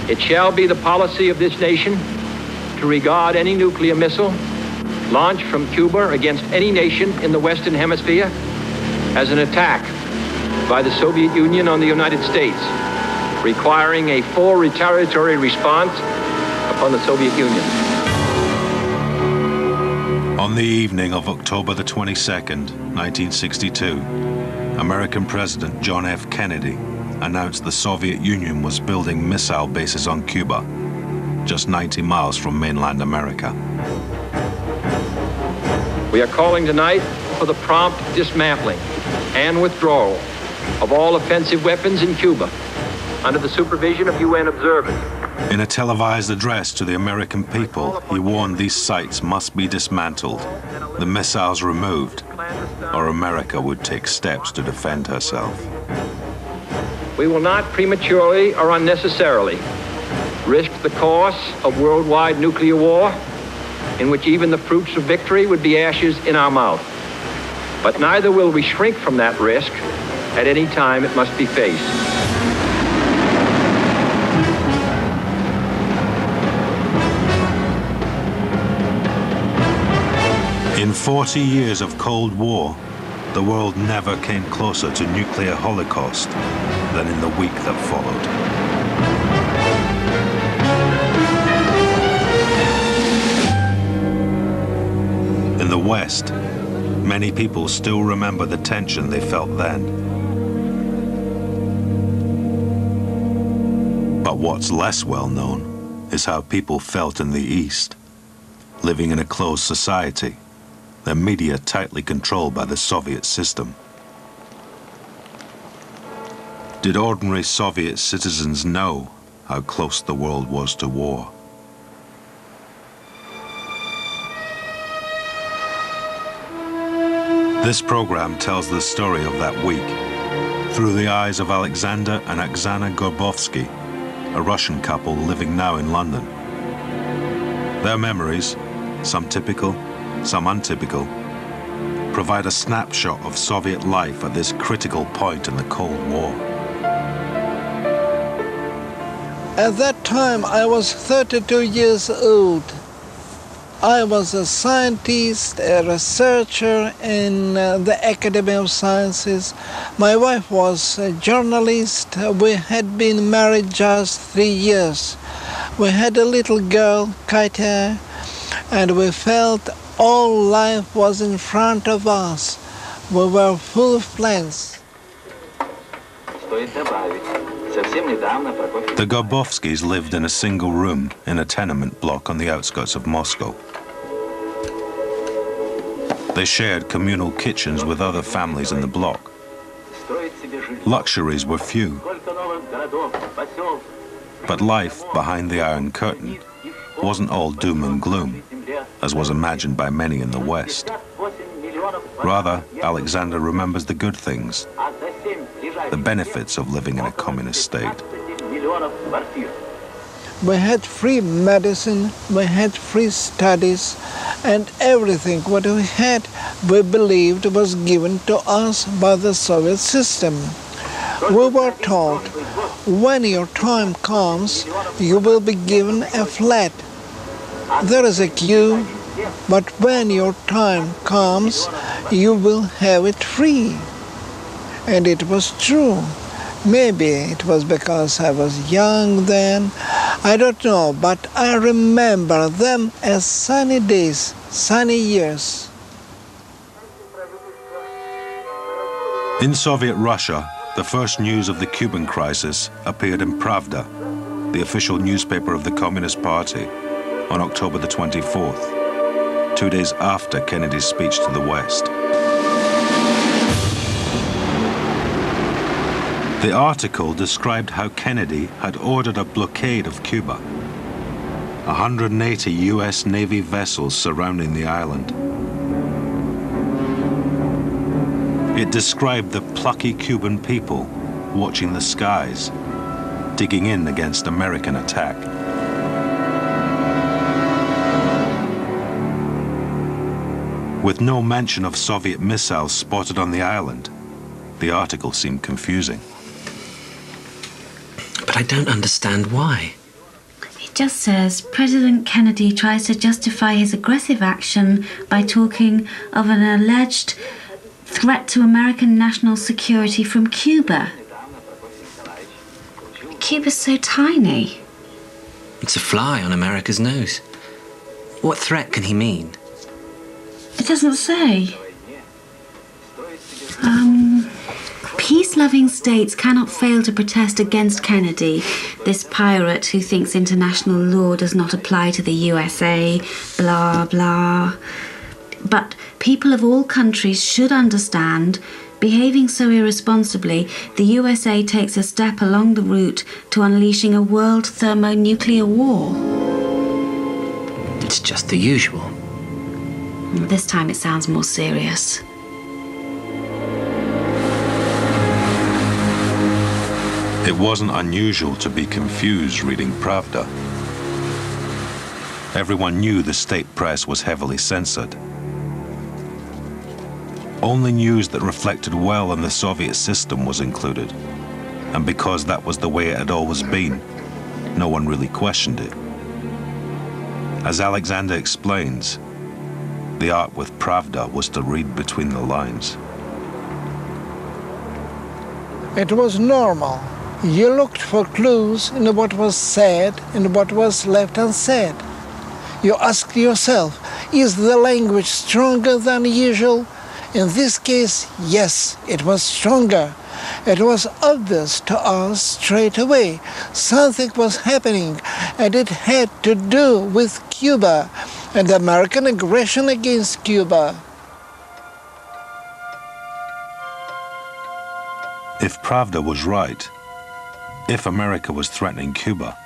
It shall be the policy of this nation to regard any nuclear missile launched from Cuba against any nation in the Western Hemisphere as an attack by the Soviet Union on the United States, requiring a full retaliatory response upon the Soviet Union. On the evening of October the 22nd, 1962, American President John F. Kennedy announced the Soviet Union was building missile bases on Cuba, just 90 miles from mainland America. We are calling tonight for the prompt dismantling and withdrawal of all offensive weapons in Cuba under the supervision of UN observers. In a televised address to the American people, he warned these sites must be dismantled, the missiles removed, or America would take steps to defend herself. We will not prematurely or unnecessarily risk the course of worldwide nuclear war, in which even the fruits of victory would be ashes in our mouth. But neither will we shrink from that risk at any time it must be faced. In 40 years of Cold War, the world never came closer to nuclear holocaust than in the week that followed. In the West, many people still remember the tension they felt then. But what's less well known is how people felt in the East, living in a closed society, their media tightly controlled by the Soviet system. Did ordinary Soviet citizens know how close the world was to war? This program tells the story of that week through the eyes of Alexander and Oksana Gorbovsky, a Russian couple living now in London. Their memories, some typical, some untypical, provide a snapshot of Soviet life at this critical point in the Cold War. At that time, I was 32 years old. I was a scientist, a researcher in the Academy of Sciences. My wife was a journalist. We had been married just 3 years. We had a little girl, Katya, and we felt all life was in front of us. We were full of plans. The Gorbovskys lived in a single room in a tenement block on the outskirts of Moscow. They shared communal kitchens with other families in the block. Luxuries were few, but life behind the Iron Curtain wasn't all doom and gloom, as was imagined by many in the West. Rather, Alexander remembers the good things, the benefits of living in a communist state. We had free medicine, we had free studies, and everything what we had, we believed was given to us by the Soviet system. We were told, when your time comes, you will be given a flat. There is a queue, but when your time comes, you will have it free. And it was true. Maybe it was because I was young then, I don't know, but I remember them as sunny days, sunny years. In Soviet Russia, the first news of the Cuban crisis appeared in Pravda, the official newspaper of the Communist Party, on October the 24th, 2 days after Kennedy's speech to the West. The article described how Kennedy had ordered a blockade of Cuba, 180 US Navy vessels surrounding the island. It described the plucky Cuban people watching the skies, digging in against American attack. With no mention of Soviet missiles spotted on the island, the article seemed confusing. But I don't understand why. just says President Kennedy tries to justify his aggressive action by talking of an alleged threat to American national security from Cuba. Cuba's so tiny. It's a fly on America's nose. What threat can he mean? It doesn't say. Peace-loving states cannot fail to protest against Kennedy, this pirate who thinks international law does not apply to the USA, blah, blah. But people of all countries should understand, behaving so irresponsibly, the USA takes a step along the route to unleashing a world thermonuclear war. It's just the usual. This time it sounds more serious. It wasn't unusual to be confused reading Pravda. Everyone knew the state press was heavily censored. Only news that reflected well on the Soviet system was included, and because that was the way it had always been, no one really questioned it. As Alexander explains, the art with Pravda was to read between the lines. It was normal. You looked for clues in what was said and what was left unsaid. You asked yourself, is the language stronger than usual? In this case, yes, it was stronger. It was obvious to us straight away. Something was happening, and it had to do with Cuba and American aggression against Cuba. If Pravda was right, if America was threatening Cuba,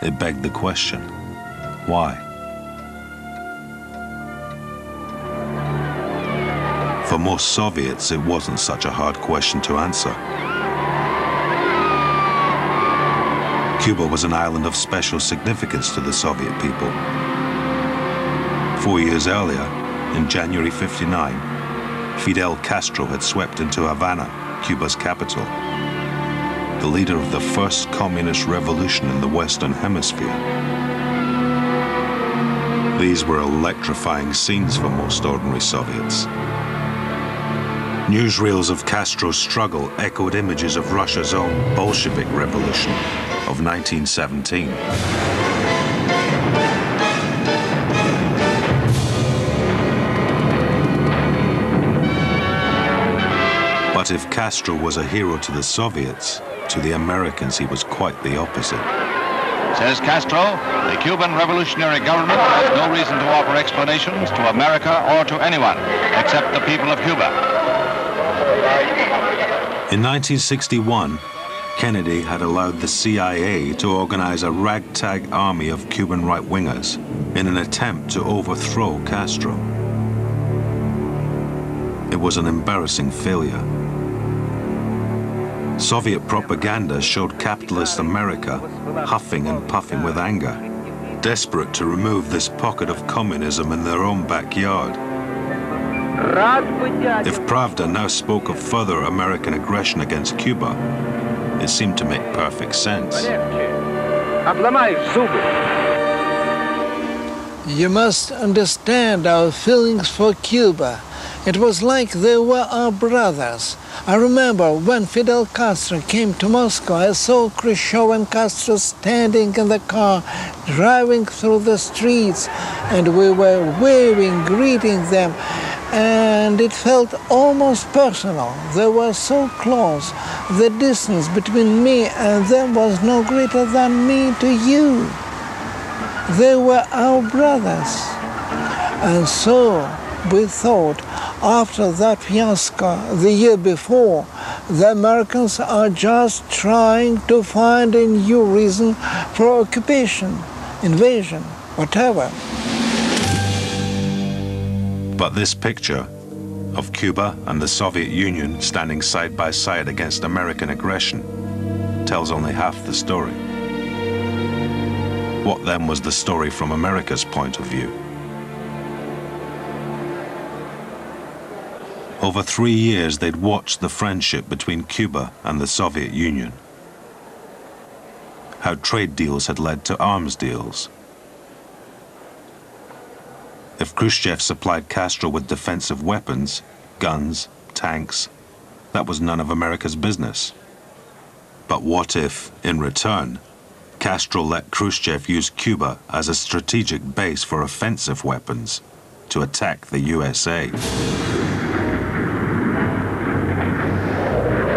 it begged the question, why? For most Soviets, it wasn't such a hard question to answer. Cuba was an island of special significance to the Soviet people. 4 years earlier, in January '59, Fidel Castro had swept into Havana, Cuba's capital, the leader of the first communist revolution in the Western Hemisphere. These were electrifying scenes for most ordinary Soviets. Newsreels of Castro's struggle echoed images of Russia's own Bolshevik Revolution of 1917. But if Castro was a hero to the Soviets, to the Americans he was quite the opposite. Says Castro, the Cuban revolutionary government has no reason to offer explanations to America or to anyone except the people of Cuba. In 1961, Kennedy had allowed the CIA to organize a ragtag army of Cuban right-wingers in an attempt to overthrow Castro. It was an embarrassing failure. Soviet propaganda showed capitalist America huffing and puffing with anger, desperate to remove this pocket of communism in their own backyard. If Pravda now spoke of further American aggression against Cuba, it seemed to make perfect sense. You must understand our feelings for Cuba. It was like they were our brothers. I remember when Fidel Castro came to Moscow, I saw Khrushchev and Castro standing in the car, driving through the streets, and we were waving, greeting them, and it felt almost personal. They were so close. The distance between me and them was no greater than me to you. They were our brothers. And so we thought, after that fiasco the year before, the Americans are just trying to find a new reason for occupation, invasion, whatever. But this picture of Cuba and the Soviet Union standing side by side against American aggression tells only half the story. What then was the story from America's point of view? Over 3 years, they'd watched the friendship between Cuba and the Soviet Union. how trade deals had led to arms deals. If Khrushchev supplied Castro with defensive weapons, guns, tanks, that was none of America's business. But what if, in return, Castro let Khrushchev use Cuba as a strategic base for offensive weapons to attack the USA?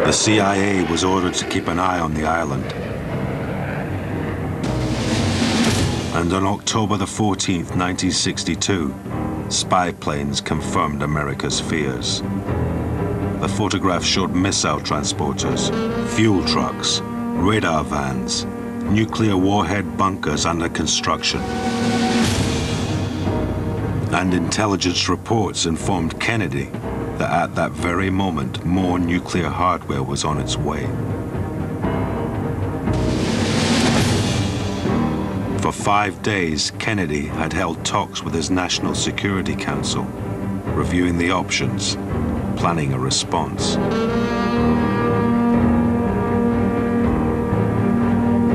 The CIA was ordered to keep an eye on the island. And on October the 14th, 1962, spy planes confirmed America's fears. The photographs showed missile transporters, fuel trucks, radar vans, nuclear warhead bunkers under construction. And intelligence reports informed Kennedy that at that very moment, more nuclear hardware was on its way. For 5 days, Kennedy had held talks with his National Security Council, reviewing the options, planning a response.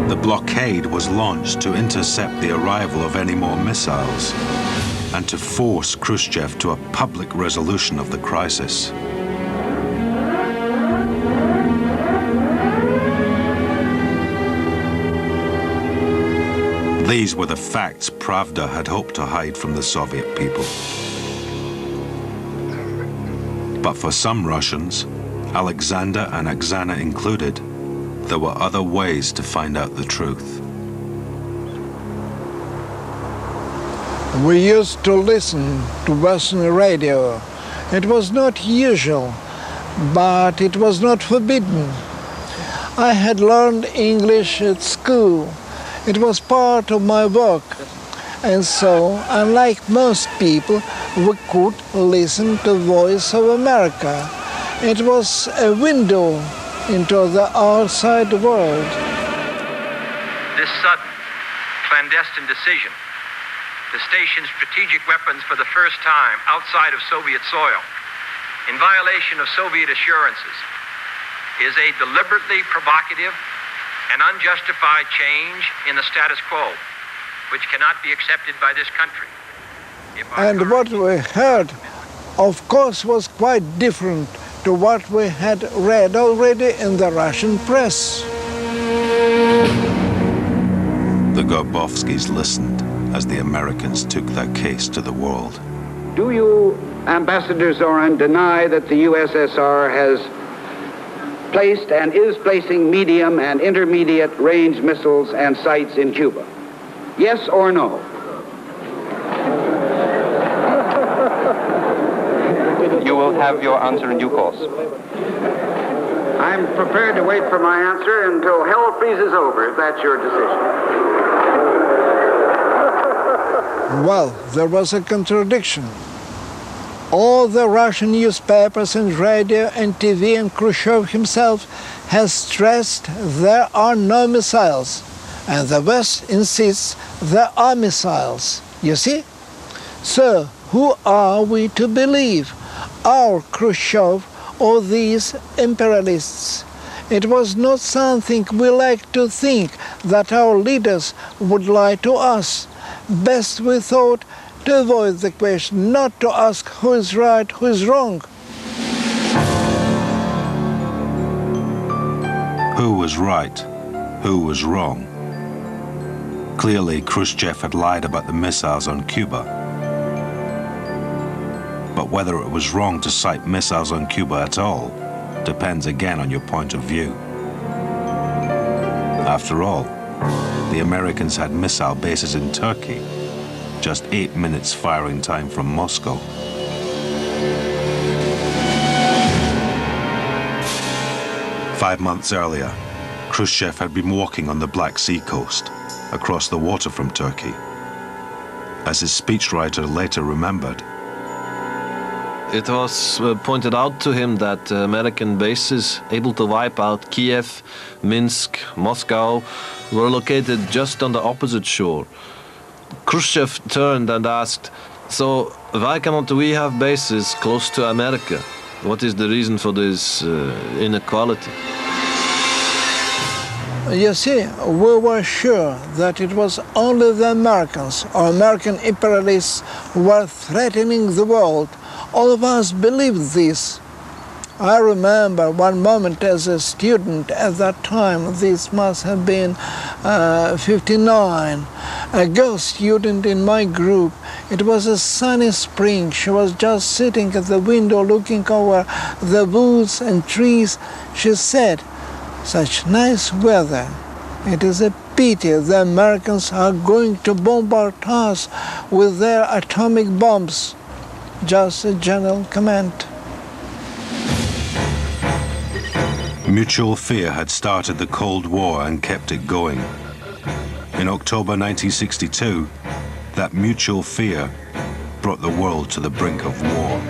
The blockade was launched to intercept the arrival of any more missiles and to force Khrushchev to a public resolution of the crisis. These were the facts Pravda had hoped to hide from the Soviet people. But for some Russians, Alexander and Oksana included, there were other ways to find out the truth. We used to listen to Western radio. It was not usual, but it was not forbidden. I had learned English at school. It was part of my work. And so, unlike most people, we could listen to Voice of America. It was a window into the outside world. This sudden, clandestine decision to station strategic weapons for the first time outside of Soviet soil, in violation of Soviet assurances, is a deliberately provocative and unjustified change in the status quo, which cannot be accepted by this country. And what we heard, of course, was quite different to what we had read already in the Russian press. The Gorbovskis listened as the Americans took their case to the world. Do you, Ambassador Zorin, deny that the USSR has placed and is placing medium and intermediate range missiles and sights in Cuba? Yes or no? You will have your answer in due course. I'm prepared to wait for my answer until hell freezes over, if that's your decision. Well, there was a contradiction. All the Russian newspapers and radio and TV and Khrushchev himself has stressed there are no missiles, and the West insists there are missiles. You see? So, who are we to believe? Our Khrushchev or these imperialists? It was not something we like to think that our leaders would lie to us. Best, we thought, to avoid the question, not to ask who is right, who is wrong. Who was right? Who was wrong? Clearly, Khrushchev had lied about the missiles on Cuba. But whether it was wrong to sight missiles on Cuba at all depends again on your point of view. After all, the Americans had missile bases in Turkey, just 8 minutes firing time from Moscow. Five months earlier, Khrushchev had been walking on the Black Sea coast, across the water from Turkey. As his speechwriter later remembered, it was pointed out to him that American bases able to wipe out Kiev, Minsk, Moscow were located just on the opposite shore. Khrushchev turned and asked, "So why cannot we have bases close to America? What is the reason for this inequality?" You see, we were sure that it was only the Americans or American imperialists who were threatening the world. All of us believed this. I remember one moment as a student at that time, this must have been 59, a girl student in my group. It was a sunny spring. She was just sitting at the window looking over the woods and trees. She said, "Such nice weather. It is a pity the Americans are going to bombard us with their atomic bombs." Just a general comment. Mutual fear had started the Cold War and kept it going. In October 1962, that mutual fear brought the world to the brink of war.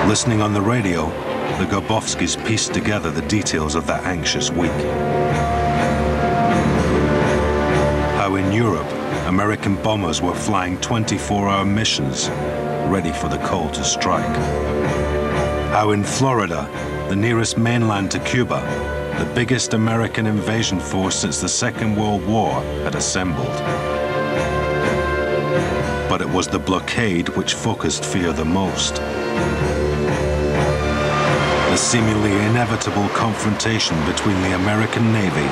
Listening on the radio, the Gorbowskis pieced together the details of that anxious week. How in Europe, American bombers were flying 24-hour missions, ready for the call to strike. How in Florida, the nearest mainland to Cuba, the biggest American invasion force since the Second World War had assembled. But it was the blockade which focused fear the most. The seemingly inevitable confrontation between the American Navy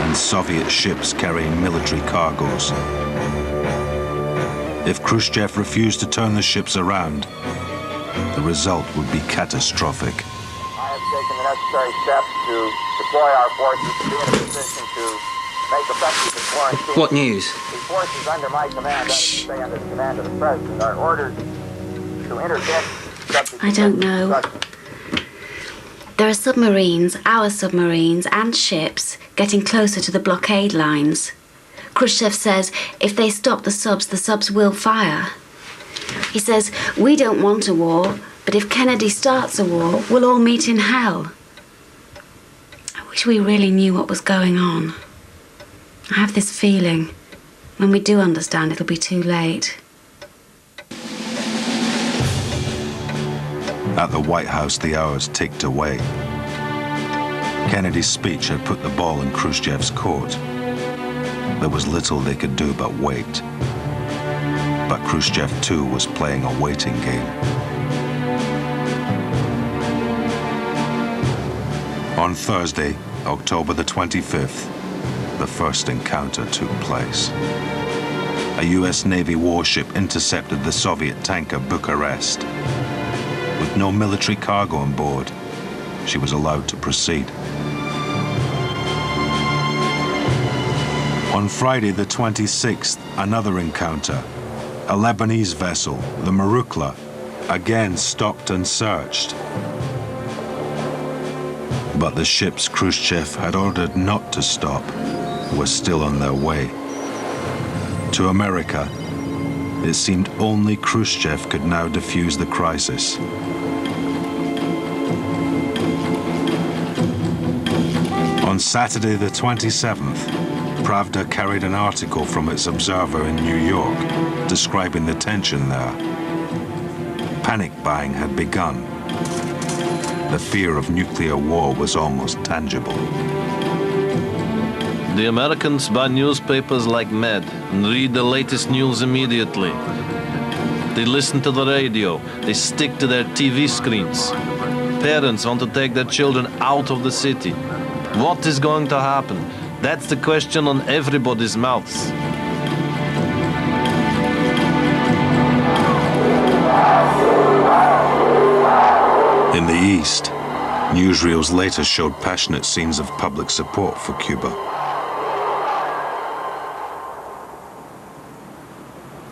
and Soviet ships carrying military cargoes. If Khrushchev refused to turn the ships around, the result would be catastrophic. I have taken the necessary steps to deploy our forces to be in a position to make effective the quarantine. What news? The forces under my command, that is to say under the command of the President, are ordered to interdict. I don't know. There are submarines, our submarines, and ships getting closer to the blockade lines. Khrushchev says if they stop the subs will fire. He says we don't want a war, but if Kennedy starts a war, we'll all meet in hell. I wish we really knew what was going on. I have this feeling when we do understand, it'll be too late. At the White House, the hours ticked away. Kennedy's speech had put the ball in Khrushchev's court. There was little they could do but wait. But Khrushchev, too, was playing a waiting game. On Thursday, October the 25th, the first encounter took place. A US Navy warship intercepted the Soviet tanker Bucharest. With no military cargo on board, she was allowed to proceed. On Friday the 26th, another encounter. A Lebanese vessel, the Marukla, again stopped and searched. But the ships Khrushchev had ordered not to stop were still on their way. To America, it seemed only Khrushchev could now defuse the crisis. On Saturday the 27th, Pravda carried an article from its observer in New York describing the tension there. Panic buying had begun. The fear of nuclear war was almost tangible. The Americans buy newspapers like mad and read the latest news immediately. They listen to the radio. They stick to their TV screens. Parents want to take their children out of the city. What is going to happen? That's the question on everybody's mouths. In the East, newsreels later showed passionate scenes of public support for Cuba.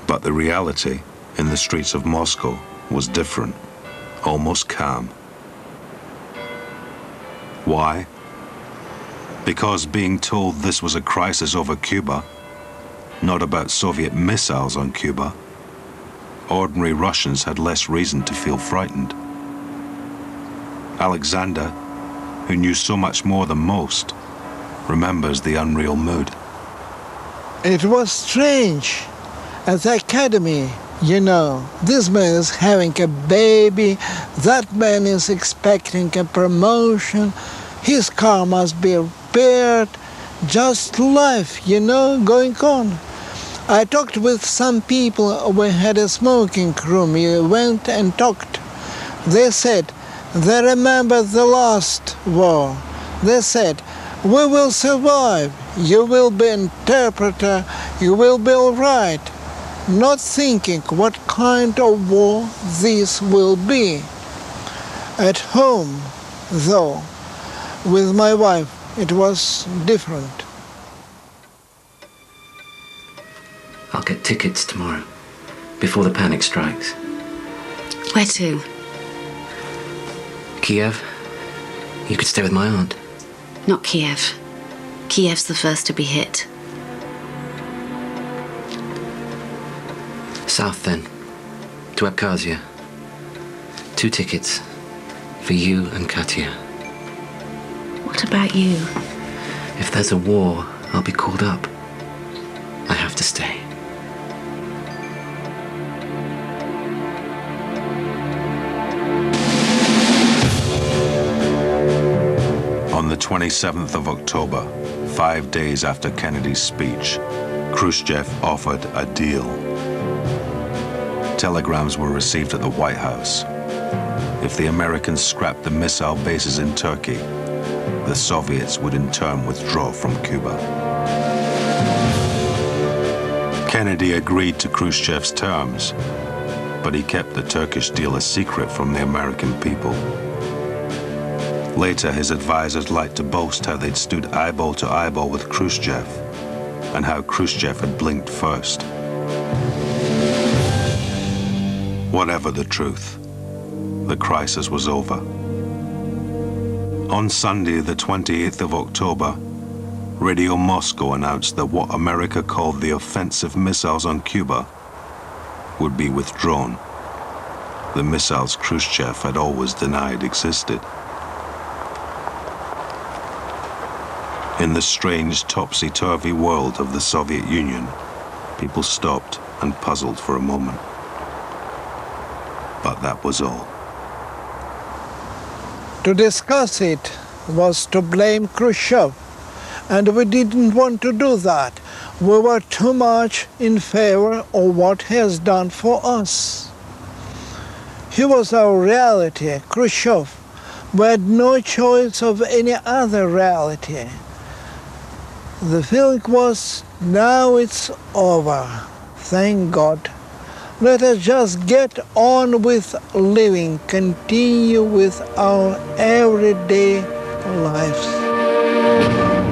But the reality in the streets of Moscow was different, almost calm. Why? Because being told this was a crisis over Cuba, not about Soviet missiles on Cuba, ordinary Russians had less reason to feel frightened. Alexander, who knew so much more than most, remembers the unreal mood. It was strange. At the academy, You know, this man is having a baby, that man is expecting a promotion, his car must be repaired, just life, you know, going on. I talked with some people, we had a smoking room, we went and talked. They said, they remember the last war. They said, we will survive, you will be interpreter, you will be all right. Not thinking what kind of war this will be. At home, though, with my wife, it was different. I'll get tickets tomorrow, before the panic strikes. Where to? Kiev? You could stay with my aunt. Not Kiev. Kiev's the first to be hit. South, then. To Abkhazia. 2 tickets. For you and Katya. What about you? If there's a war, I'll be called up. I have to stay. On the 27th of October, 5 days after Kennedy's speech, Khrushchev offered a deal. Telegrams were received at the White House. If the Americans scrapped the missile bases in Turkey, the Soviets would in turn withdraw from Cuba. Kennedy agreed to Khrushchev's terms, but he kept the Turkish deal a secret from the American people. Later, his advisors liked to boast how they'd stood eyeball to eyeball with Khrushchev, and how Khrushchev had blinked first. Whatever the truth, the crisis was over. On Sunday, the 28th of October, Radio Moscow announced that what America called the offensive missiles on Cuba would be withdrawn. The missiles Khrushchev had always denied existed. In the strange topsy-turvy world of the Soviet Union, people stopped and puzzled for a moment. But that was all. To discuss it was to blame Khrushchev, and we didn't want to do that. We were too much in favor of what he has done for us. He was our reality, Khrushchev. We had no choice of any other reality. The feeling was, now it's over, thank God. Let us just get on with living, continue with our everyday lives.